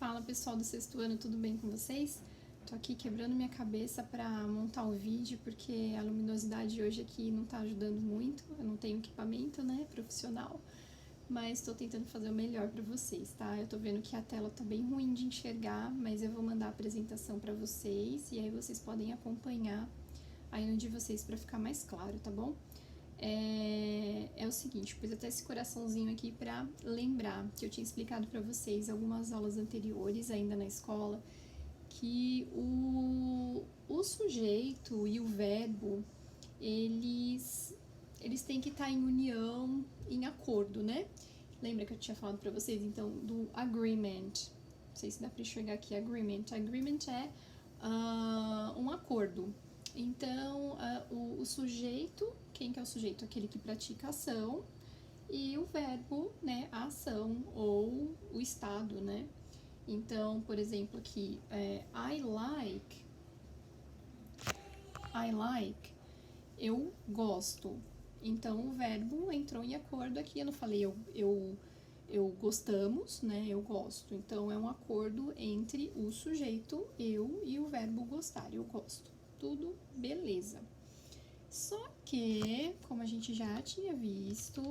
Fala pessoal do sexto ano, tudo bem com vocês? Tô aqui quebrando minha cabeça para montar o vídeo porque a luminosidade hoje aqui não tá ajudando muito. Eu não tenho equipamento, né, profissional, mas tô tentando fazer o melhor para vocês, tá? Eu tô vendo que a tela tá bem ruim de enxergar, mas eu vou mandar a apresentação para vocês e aí vocês podem acompanhar aí no de vocês para ficar mais claro, tá bom? É o seguinte, pus até esse coraçãozinho aqui para lembrar que eu tinha explicado para vocês algumas aulas anteriores ainda na escola que o sujeito e o verbo eles têm que estar em união, em acordo, né? Lembra que eu tinha falado para vocês então do agreement? Não sei se dá para enxergar aqui agreement. Agreement é um acordo. Então, o sujeito, quem que é o sujeito? Aquele que pratica a ação, e o verbo, né, a ação, ou o estado, né? Então, por exemplo, aqui, I like, eu gosto. Então, o verbo entrou em acordo aqui, eu não falei eu gostamos, né, eu gosto. Então, é um acordo entre o sujeito, eu, e o verbo gostar, eu gosto. Tudo beleza. Só que, como a gente já tinha visto,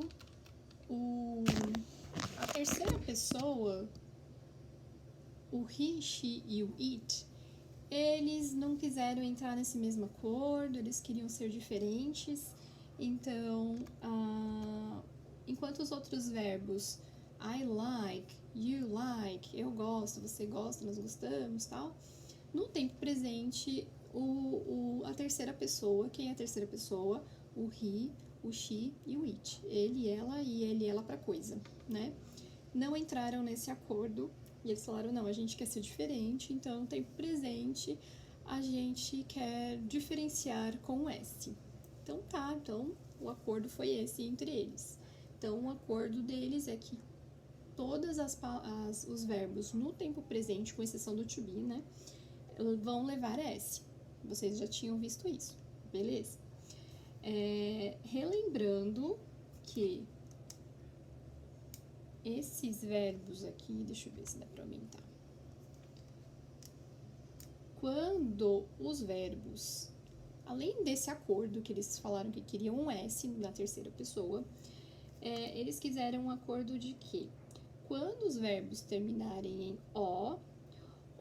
a terceira pessoa, o he, she e o it, eles não quiseram entrar nesse mesmo acordo, eles queriam ser diferentes. Então, enquanto os outros verbos, I like, you like, eu gosto, você gosta, nós gostamos, tal, no tempo presente, a terceira pessoa, quem é a terceira pessoa? O he, o she e o it. Ele, ela e ele, ela pra coisa, né? Não entraram nesse acordo e eles falaram, não, a gente quer ser diferente, então no tempo presente a gente quer diferenciar com o S. Então tá, então o acordo foi esse entre eles. Então o acordo deles é que todos os verbos no tempo presente, com exceção do to be, né, vão levar S. Vocês já tinham visto isso, beleza? Relembrando que esses verbos aqui, deixa eu ver se dá para aumentar. Quando os verbos, além desse acordo que eles falaram que queriam um S na terceira pessoa, eles quiseram um acordo de que quando os verbos terminarem em O,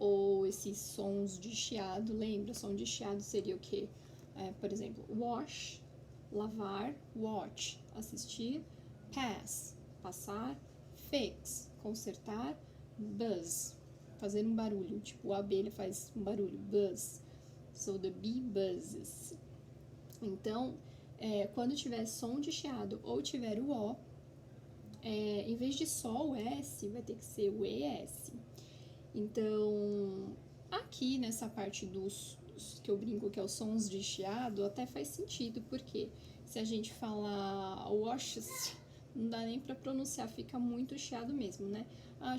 ou esses sons de chiado, lembra? Som de chiado seria o quê? Por exemplo, wash, lavar, watch, assistir, pass, passar, fix, consertar, buzz, fazer um barulho, tipo a abelha faz um barulho, buzz. So the bee buzzes. Então, quando tiver som de chiado ou tiver o O, em vez de só o S, vai ter que ser o ES. Então, aqui nessa parte dos que eu brinco que é os sons de chiado, até faz sentido, porque se a gente falar washes, não dá nem pra pronunciar, fica muito chiado mesmo, né?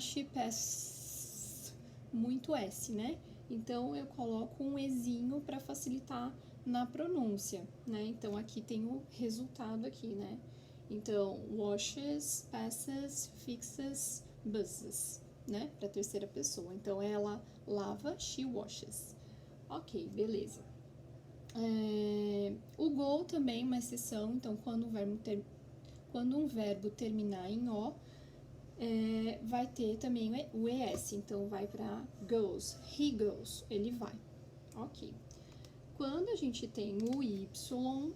She pass, muito S, né? Então, eu coloco um Ezinho para facilitar na pronúncia, né? Então, aqui tem o resultado aqui, né? Então, washes, passes, fixes, buzzes, né? Para terceira pessoa. Então, ela lava, she washes. Ok, beleza. O go também, uma exceção. Então, quando um verbo terminar em O, vai ter também o ES. Então, vai para goes. He goes. Ele vai. Ok. Quando a gente tem o Y,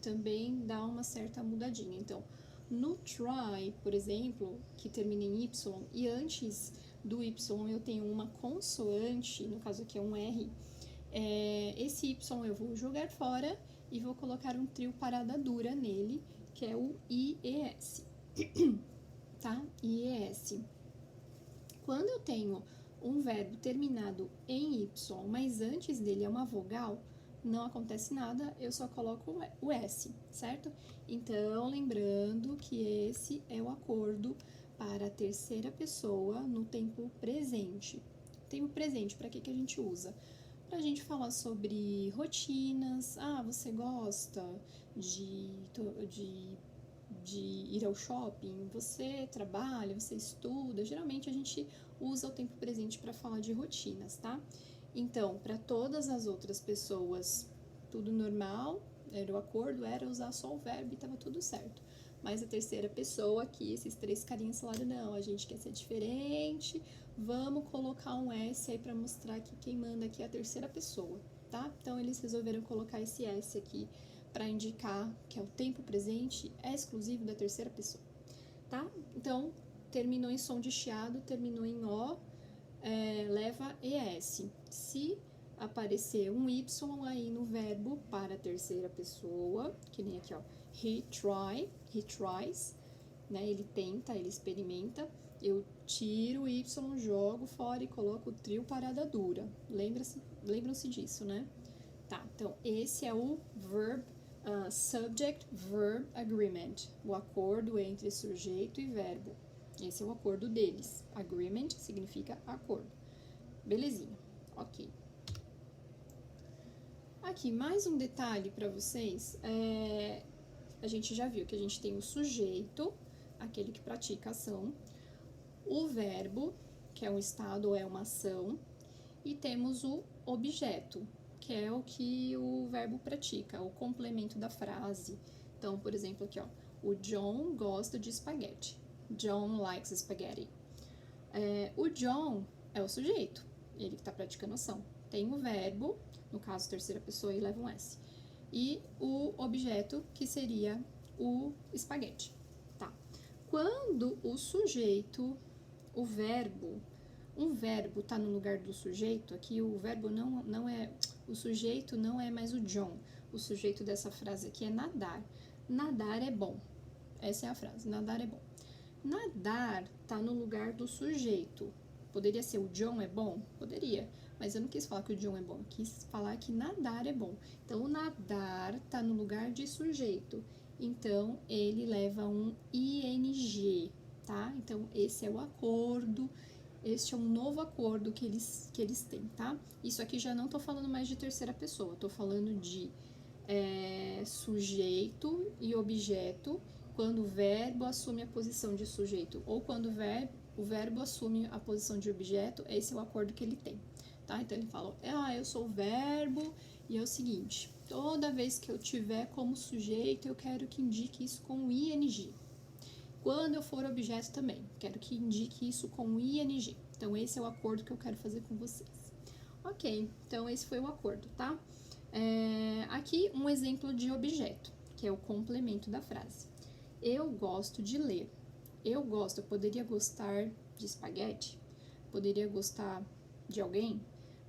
também dá uma certa mudadinha. Então, no try, por exemplo, que termina em Y, e antes do Y eu tenho uma consoante, no caso aqui é um R, esse Y eu vou jogar fora e vou colocar um trio parada dura nele, que é o IES, tá? IES. Quando eu tenho um verbo terminado em Y, mas antes dele é uma vogal, não acontece nada, eu só coloco o S, certo? Então, lembrando que esse é o acordo para a terceira pessoa no tempo presente. Tempo presente, para que a gente usa? Para a gente falar sobre rotinas. Você gosta de de ir ao shopping, você trabalha, você estuda, geralmente a gente usa o tempo presente para falar de rotinas, tá? Então, para todas as outras pessoas, tudo normal, era o acordo, era usar só o verbo e tava tudo certo. Mas a terceira pessoa aqui, esses três carinhas falaram, não, a gente quer ser diferente, vamos colocar um S aí para mostrar que quem manda aqui é a terceira pessoa, tá? Então, eles resolveram colocar esse S aqui para indicar que é o tempo presente é exclusivo da terceira pessoa, tá? Então, terminou em som de chiado, terminou em O, leva ES. Se aparecer um Y aí no verbo para a terceira pessoa, que nem aqui, ó, he tries, né? Ele tenta, ele experimenta. Eu tiro o Y, jogo fora e coloco o trio parada dura. Lembram-se disso, né? Tá, então esse é o subject-verb agreement, o acordo entre sujeito e verbo. Esse é o acordo deles. Agreement significa acordo. Belezinha, ok. Aqui, mais um detalhe para vocês. A gente já viu que a gente tem o sujeito, aquele que pratica a ação, o verbo, que é um estado ou é uma ação, e temos o objeto, que é o que o verbo pratica, o complemento da frase. Então, por exemplo, aqui, ó, o John gosta de espaguete. John likes spaghetti. O John é o sujeito, ele que está praticando a ação. Tem o verbo, no caso, terceira pessoa, e leva um S. E o objeto, que seria o espaguete. Tá. Quando o sujeito, o verbo, um verbo está no lugar do sujeito, aqui o verbo não é, o sujeito não é mais o John. O sujeito dessa frase aqui é nadar. Nadar é bom. Essa é a frase, nadar é bom. Nadar está no lugar do sujeito. Poderia ser o John é bom? Poderia, mas eu não quis falar que o John é bom, eu quis falar que nadar é bom. Então, o nadar está no lugar de sujeito, então ele leva um ing, tá? Então, esse é o acordo, este é um novo acordo que eles têm, tá? Isso aqui já não tô falando mais de terceira pessoa, tô falando de sujeito e objeto, quando o verbo assume a posição de sujeito ou quando o verbo assume a posição de objeto, esse é o acordo que ele tem, tá? Então, ele fala, eu sou o verbo e é o seguinte, toda vez que eu tiver como sujeito, eu quero que indique isso com ing. Quando eu for objeto também, quero que indique isso com ing. Então, esse é o acordo que eu quero fazer com vocês. Ok, então esse foi o acordo, tá? Aqui um exemplo de objeto, que é o complemento da frase. Eu gosto de ler. Eu poderia gostar de espaguete, poderia gostar de alguém,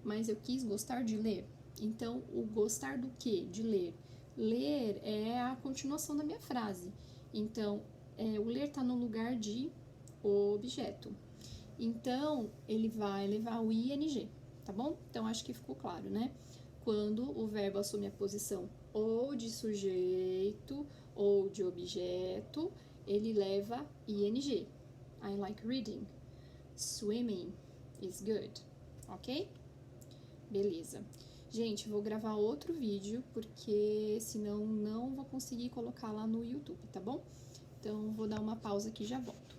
mas eu quis gostar de ler. Então, o gostar do quê? De ler. Ler é a continuação da minha frase. Então, o ler está no lugar de objeto. Então, ele vai levar o ing, tá bom? Então, acho que ficou claro, né? Quando o verbo assume a posição ou de sujeito ou de objeto, ele leva ing. I like reading. Swimming is good. Ok? Beleza. Gente, vou gravar outro vídeo, porque senão não vou conseguir colocar lá no YouTube, tá bom? Então, vou dar uma pausa aqui e já volto.